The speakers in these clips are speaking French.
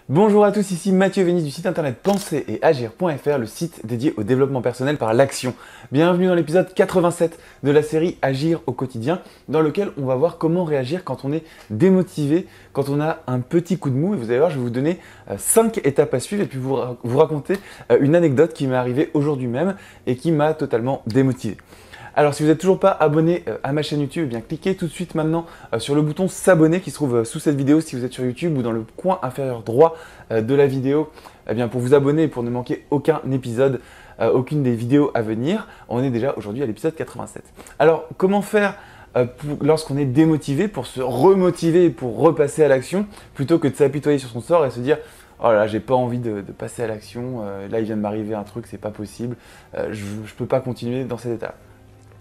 Bonjour à tous, ici Mathieu Vénis du site internet penser et agir.fr, le site dédié au développement personnel par l'action. Bienvenue dans l'épisode 87 de la série Agir au quotidien, dans lequel on va voir comment réagir quand on est démotivé, quand on a un petit coup de mou. Et vous allez voir, je vais vous donner 5 étapes à suivre et puis vous raconter une anecdote qui m'est arrivée aujourd'hui même et qui m'a totalement démotivé. Alors si vous n'êtes toujours pas abonné à ma chaîne YouTube, eh bien cliquez tout de suite maintenant sur le bouton s'abonner qui se trouve sous cette vidéo si vous êtes sur YouTube ou dans le coin inférieur droit de la vidéo pour vous abonner et pour ne manquer aucun épisode, aucune des vidéos à venir. On est déjà aujourd'hui à l'épisode 87. Alors comment faire lorsqu'on est démotivé pour se remotiver et pour repasser à l'action plutôt que de s'apitoyer sur son sort et se dire oh là, j'ai pas envie de passer à l'action, là il vient de m'arriver un truc, c'est pas possible, je peux pas continuer dans cet état.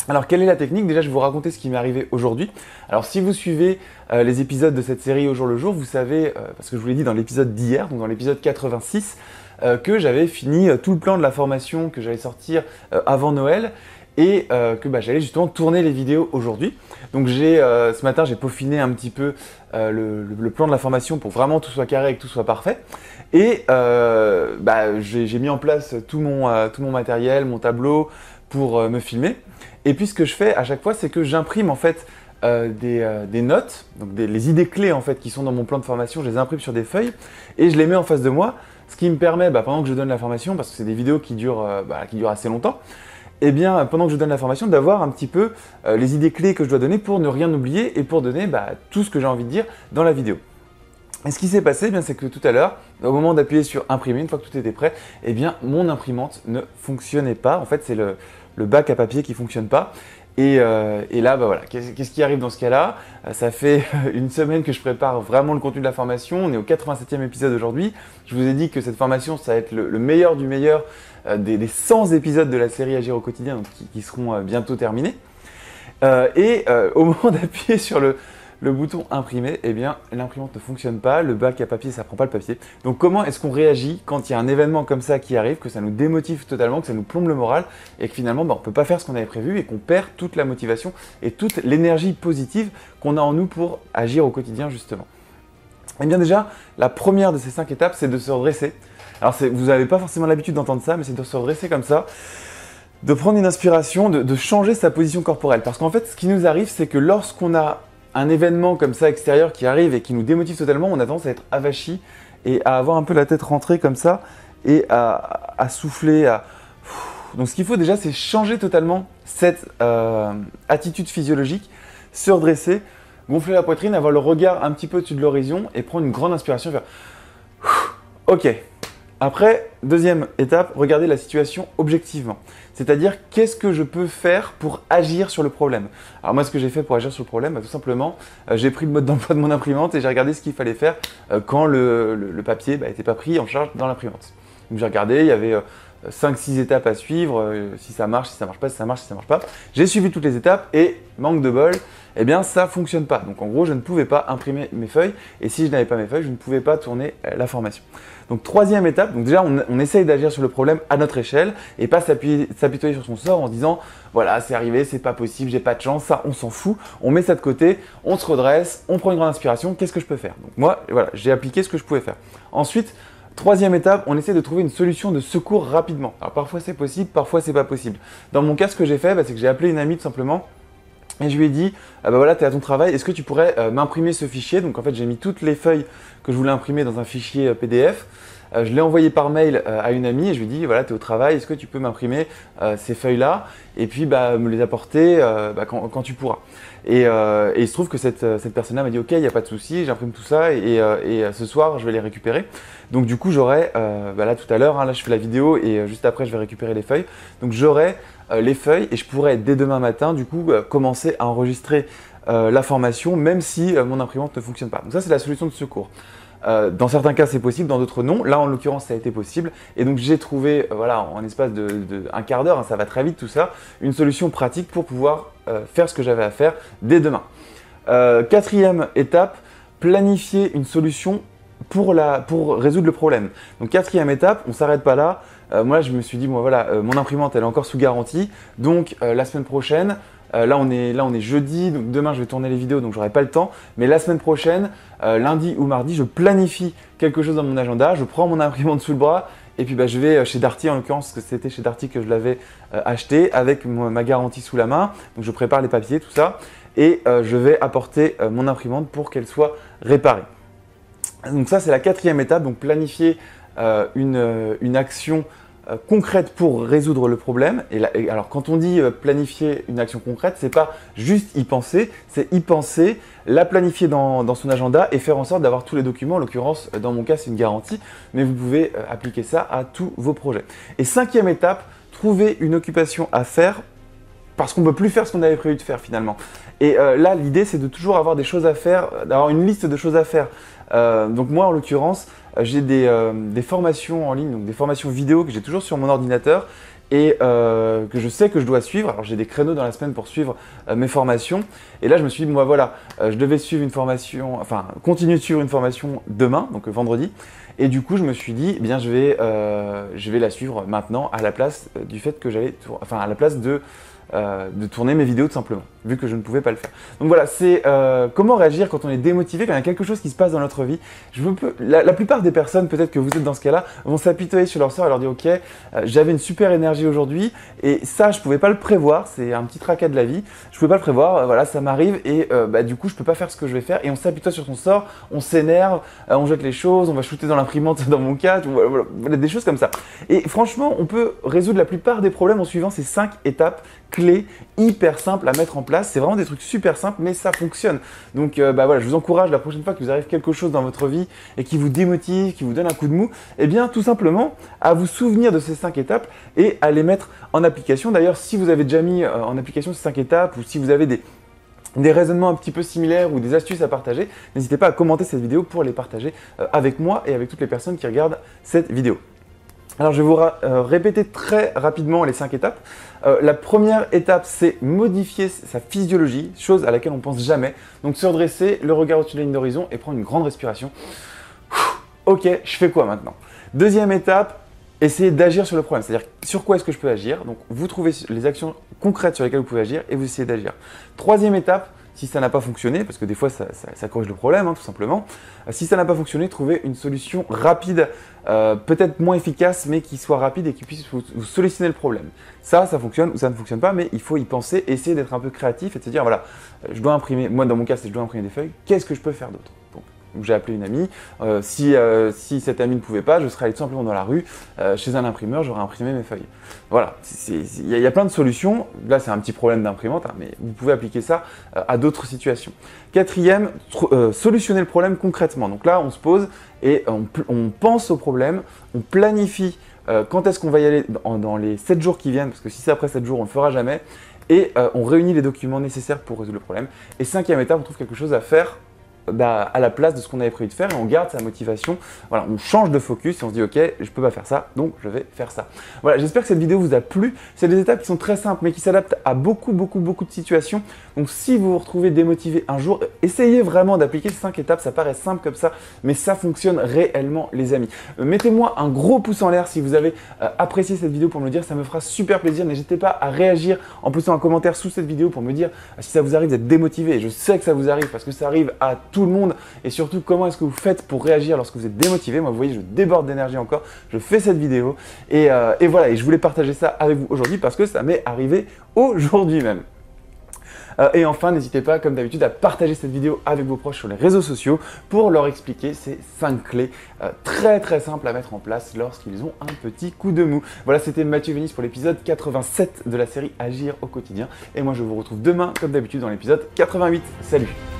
Alors, quelle est la technique? Déjà, je vais vous raconter ce qui m'est arrivé aujourd'hui. Alors, si vous suivez les épisodes de cette série au jour le jour, vous savez, parce que je vous l'ai dit dans l'épisode d'hier, donc dans l'épisode 86, que j'avais fini tout le plan de la formation que j'allais sortir avant Noël et que j'allais justement tourner les vidéos aujourd'hui. Donc, ce matin, j'ai peaufiné un petit peu le plan de la formation pour vraiment tout soit carré et que tout soit parfait. Et j'ai mis en place tout mon matériel, mon tableau pour me filmer. Et puis ce que je fais à chaque fois, c'est que j'imprime en fait des notes, donc les idées clés en fait qui sont dans mon plan de formation, je les imprime sur des feuilles et je les mets en face de moi, ce qui me permet, pendant que je donne la formation, parce que c'est des vidéos qui durent assez longtemps, et bien pendant que je donne la formation, d'avoir un petit peu les idées clés que je dois donner pour ne rien oublier et pour donner tout ce que j'ai envie de dire dans la vidéo. Et ce qui s'est passé, c'est que tout à l'heure, au moment d'appuyer sur imprimer, une fois que tout était prêt, mon imprimante ne fonctionnait pas. En fait, c'est le bac à papier qui ne fonctionne pas. Et là, voilà, qu'est-ce qui arrive dans ce cas-là? Ça fait une semaine que je prépare vraiment le contenu de la formation. On est au 87e épisode aujourd'hui. Je vous ai dit que cette formation, ça va être le meilleur du meilleur des 100 épisodes de la série Agir au quotidien, donc qui seront bientôt terminés. Au moment d'appuyer sur le bouton imprimer, l'imprimante ne fonctionne pas, le bac à papier, ça ne prend pas le papier. Donc comment est-ce qu'on réagit quand il y a un événement comme ça qui arrive, que ça nous démotive totalement, que ça nous plombe le moral et que finalement on ne peut pas faire ce qu'on avait prévu et qu'on perd toute la motivation et toute l'énergie positive qu'on a en nous pour agir au quotidien justement. Et bien déjà, la première de ces 5 étapes, c'est de se redresser. Alors vous n'avez pas forcément l'habitude d'entendre ça, mais c'est de se redresser comme ça, de prendre une inspiration, de changer sa position corporelle. Parce qu'en fait, ce qui nous arrive, c'est que lorsqu'on a un événement comme ça extérieur qui arrive et qui nous démotive totalement, on a tendance à être avachi et à avoir un peu la tête rentrée comme ça et à souffler. Donc ce qu'il faut déjà, c'est changer totalement cette attitude physiologique, se redresser, gonfler la poitrine, avoir le regard un petit peu au-dessus de l'horizon et prendre une grande inspiration. Faire OK. Après, deuxième étape, regardez la situation objectivement. C'est-à-dire, qu'est-ce que je peux faire pour agir sur le problème? Alors moi, ce que j'ai fait pour agir sur le problème, tout simplement, j'ai pris le mode d'emploi de mon imprimante et j'ai regardé ce qu'il fallait faire quand le papier n'était pas pris en charge dans l'imprimante. Donc j'ai regardé, il y avait 5-6 étapes à suivre, si ça marche, si ça marche pas, si ça marche, si ça marche pas. J'ai suivi toutes les étapes et, manque de bol, ça fonctionne pas. Donc en gros, je ne pouvais pas imprimer mes feuilles et si je n'avais pas mes feuilles, je ne pouvais pas tourner la formation. Donc troisième étape, donc déjà on essaye d'agir sur le problème à notre échelle et pas s'apitoyer sur son sort en se disant voilà c'est arrivé, c'est pas possible, j'ai pas de chance, ça on s'en fout, on met ça de côté, on se redresse, on prend une grande inspiration, qu'est-ce que je peux faire? Donc moi voilà, j'ai appliqué ce que je pouvais faire. Ensuite, troisième étape, on essaie de trouver une solution de secours rapidement. Alors parfois c'est possible, parfois c'est pas possible. Dans mon cas, ce que j'ai fait, c'est que j'ai appelé une amie tout simplement. Et je lui ai dit, voilà, tu es à ton travail, est-ce que tu pourrais m'imprimer ce fichier? Donc en fait, j'ai mis toutes les feuilles que je voulais imprimer dans un fichier PDF. Je l'ai envoyé par mail à une amie et je lui ai dit, voilà, tu es au travail, est-ce que tu peux m'imprimer ces feuilles-là et puis me les apporter quand tu pourras. Et il se trouve que cette personne-là m'a dit, ok, il n'y a pas de souci, j'imprime tout ça et ce soir, je vais les récupérer. Donc du coup, j'aurai, là tout à l'heure, là je fais la vidéo et juste après, je vais récupérer les feuilles. Donc j'aurai les feuilles et je pourrais dès demain matin, du coup, commencer à enregistrer la formation, même si mon imprimante ne fonctionne pas. Donc ça, c'est la solution de secours. Dans certains cas, c'est possible, dans d'autres non. Là, en l'occurrence, ça a été possible. Et donc, j'ai trouvé, en espace un quart d'heure, ça va très vite tout ça, une solution pratique pour pouvoir faire ce que j'avais à faire dès demain. Quatrième étape, planifier une solution pour résoudre le problème. Donc, quatrième étape, on ne s'arrête pas là. Moi, je me suis dit, mon imprimante, elle est encore sous garantie. Donc, la semaine prochaine, Là, on est jeudi, donc demain, je vais tourner les vidéos, donc j'aurai pas le temps. Mais la semaine prochaine, lundi ou mardi, je planifie quelque chose dans mon agenda. Je prends mon imprimante sous le bras et puis je vais chez Darty, en l'occurrence, parce que c'était chez Darty que je l'avais acheté avec ma garantie sous la main. Donc, je prépare les papiers, tout ça. Et je vais apporter mon imprimante pour qu'elle soit réparée. Donc ça, c'est la 4e étape, donc planifier une action concrète pour résoudre le problème. Alors quand on dit planifier une action concrète, c'est pas juste y penser, c'est y penser, la planifier dans son agenda et faire en sorte d'avoir tous les documents. En l'occurrence, dans mon cas, c'est une garantie, mais vous pouvez appliquer ça à tous vos projets. Et 5e étape, trouver une occupation à faire parce qu'on ne peut plus faire ce qu'on avait prévu de faire finalement. Et là, l'idée, c'est de toujours avoir des choses à faire, d'avoir une liste de choses à faire. Donc moi, en l'occurrence, j'ai des formations en ligne, donc des formations vidéo que j'ai toujours sur mon ordinateur et que je sais que je dois suivre. Alors j'ai des créneaux dans la semaine pour suivre mes formations. Et là, je me suis dit, bon, voilà, je devais suivre une formation, enfin continuer de suivre une formation demain, donc vendredi. Et du coup, je me suis dit, eh bien, je vais la suivre maintenant à la place du fait que à la place de tourner mes vidéos tout simplement, vu que je ne pouvais pas le faire. Donc voilà, c'est comment réagir quand on est démotivé, quand il y a quelque chose qui se passe dans notre vie. La plupart des personnes, peut-être que vous êtes dans ce cas-là, vont s'apitoyer sur leur sort et leur dire ok, j'avais une super énergie aujourd'hui et ça, je ne pouvais pas le prévoir, c'est un petit tracas de la vie, je ne pouvais pas le prévoir, voilà, ça m'arrive et du coup, je ne peux pas faire ce que je vais faire et on s'apitoie sur son sort, on s'énerve, on jette les choses, on va shooter dans l'imprimante dans mon cas, voilà, des choses comme ça. Et franchement, on peut résoudre la plupart des problèmes en suivant ces 5 étapes clés hyper simples à mettre en place. C'est vraiment des trucs super simples, mais ça fonctionne. Donc voilà, je vous encourage la prochaine fois que vous arrive quelque chose dans votre vie et qui vous démotive, qui vous donne un coup de mou, eh bien tout simplement à vous souvenir de ces 5 étapes et à les mettre en application. D'ailleurs, si vous avez déjà mis en application ces 5 étapes ou si vous avez des raisonnements un petit peu similaires ou des astuces à partager, n'hésitez pas à commenter cette vidéo pour les partager avec moi et avec toutes les personnes qui regardent cette vidéo. Alors je vais vous répéter très rapidement les 5 étapes. La première étape, c'est modifier sa physiologie, chose à laquelle on ne pense jamais. Donc se redresser, le regard au-dessus de la ligne d'horizon et prendre une grande respiration. Ok, je fais quoi maintenant? Deuxième étape, essayez d'agir sur le problème. C'est-à-dire sur quoi est-ce que je peux agir? Donc vous trouvez les actions concrètes sur lesquelles vous pouvez agir et vous essayez d'agir. Troisième étape, si ça n'a pas fonctionné, parce que des fois ça corrige le problème, tout simplement. Si ça n'a pas fonctionné, trouvez une solution rapide, peut-être moins efficace, mais qui soit rapide et qui puisse vous solutionner le problème. Ça fonctionne ou ça ne fonctionne pas, mais il faut y penser, essayer d'être un peu créatif et de se dire, voilà, je dois imprimer, moi dans mon cas, c'est je dois imprimer des feuilles, qu'est-ce que je peux faire d'autre? Donc j'ai appelé une amie, si cette amie ne pouvait pas, je serais allé tout simplement dans la rue, chez un imprimeur, j'aurais imprimé mes feuilles. Voilà, il y a plein de solutions, là c'est un petit problème d'imprimante, mais vous pouvez appliquer ça à d'autres situations. Quatrième, solutionner le problème concrètement. Donc là on se pose et on pense au problème, on planifie quand est-ce qu'on va y aller dans les 7 jours qui viennent, parce que si c'est après 7 jours, on ne le fera jamais, et on réunit les documents nécessaires pour résoudre le problème. Et cinquième étape, on trouve quelque chose à faire à la place de ce qu'on avait prévu de faire et on garde sa motivation. Voilà, on change de focus et on se dit ok, je peux pas faire ça, donc je vais faire ça. Voilà, j'espère que cette vidéo vous a plu. C'est des étapes qui sont très simples mais qui s'adaptent à beaucoup de situations. Donc si vous vous retrouvez démotivé un jour, essayez vraiment d'appliquer ces 5 étapes. Ça paraît simple comme ça, mais ça fonctionne réellement les amis. Mettez-moi un gros pouce en l'air si vous avez apprécié cette vidéo pour me le dire, ça me fera super plaisir. N'hésitez pas à réagir en posant un commentaire sous cette vidéo pour me dire si ça vous arrive d'être démotivé. Et je sais que ça vous arrive parce que ça arrive à tout le monde et surtout comment est-ce que vous faites pour réagir lorsque vous êtes démotivé. Moi vous voyez je déborde d'énergie encore, je fais cette vidéo et voilà, et je voulais partager ça avec vous aujourd'hui parce que ça m'est arrivé aujourd'hui même. Et enfin, n'hésitez pas, comme d'habitude, à partager cette vidéo avec vos proches sur les réseaux sociaux pour leur expliquer ces 5 clés très simples à mettre en place lorsqu'ils ont un petit coup de mou. Voilà, c'était Mathieu Vénis pour l'épisode 87 de la série Agir au quotidien. Et moi, je vous retrouve demain, comme d'habitude, dans l'épisode 88. Salut!